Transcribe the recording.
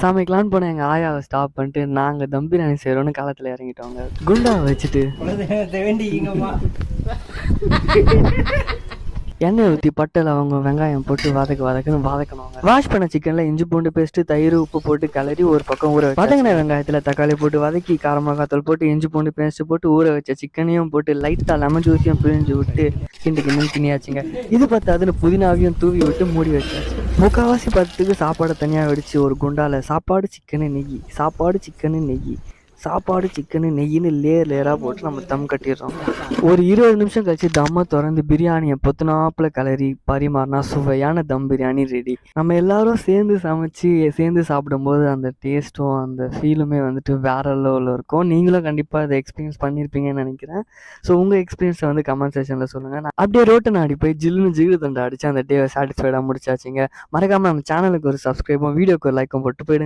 சமைக்கலான்னு போன எங்கள் ஆயாவை ஸ்டாப் பண்ணிட்டு நாங்கள் தம் பிரியாணி செய்கிறோன்னு காலத்தில் இறங்கிட்டோங்க. குண்டாவை வச்சுட்டு எண்ணெய் ஊற்றி பட்டை லவங்க வெங்காயம் போட்டு வதக்கணுங்க. வாஷ் பண்ண சிக்கனில் இஞ்சி பூண்டு பேஸ்ட்டு தயிர் உப்பு போட்டு கிளறி ஒரு பக்கம் ஊற வதங்கின வெங்காயத்தில் தக்காளி போட்டு வதக்கி காரமிளகாத்தூள் போட்டு இஞ்சி பூண்டு பேஸ்ட்டு போட்டு ஊற வச்ச சிக்கனையும் போட்டு லைட்டாக லெமன் ஜூஸையும் பிழிஞ்சு விட்டு கிண்டியாச்சுங்க. இது பத்தாதுன்னு புதினாவையும் தூவி விட்டு மூடி வச்சாச்சு. முக்கால்வாசி பத்துக்கு சாப்பாடை தனியாக வெடிச்சு ஒரு குண்டால சாப்பாடு சிக்கனு நெய்யின்னு லேயராக போட்டு நம்ம தம் கட்டிடுறோம். ஒரு 20 நிமிஷம் கழிச்சு தம்மை திறந்து பிரியாணியை பொத்துனாப்புல கலரி பரிமாறினா சுவையான தம் பிரியாணி ரெடி. நம்ம எல்லாரும் சேர்ந்து சாப்பிடும்போது அந்த டேஸ்ட்டும் அந்த ஃபீலுமே வந்துட்டு வேற லெவலில் இருக்கும். நீங்களும் கண்டிப்பாக அதை எக்ஸ்பீரியன்ஸ் பண்ணியிருப்பீங்கன்னு நினைக்கிறேன். ஸோ உங்கள் எக்ஸ்பீரியன்ஸை வந்து கமெண்ட் செக்ஷனில் சொல்லுங்கள். அப்படியே ரோட்டை நாடி போய் ஜில்லு தண்டை அடித்து அந்த டேவை சாட்டிஸ்ஃபைடாக முடிச்சாச்சுங்க. மறக்காமல் நம்ம சேனலுக்கு ஒரு சப்ஸ்கிரைபும் வீடியோக்கு ஒரு லைக்கும் போட்டு போயிடுங்க.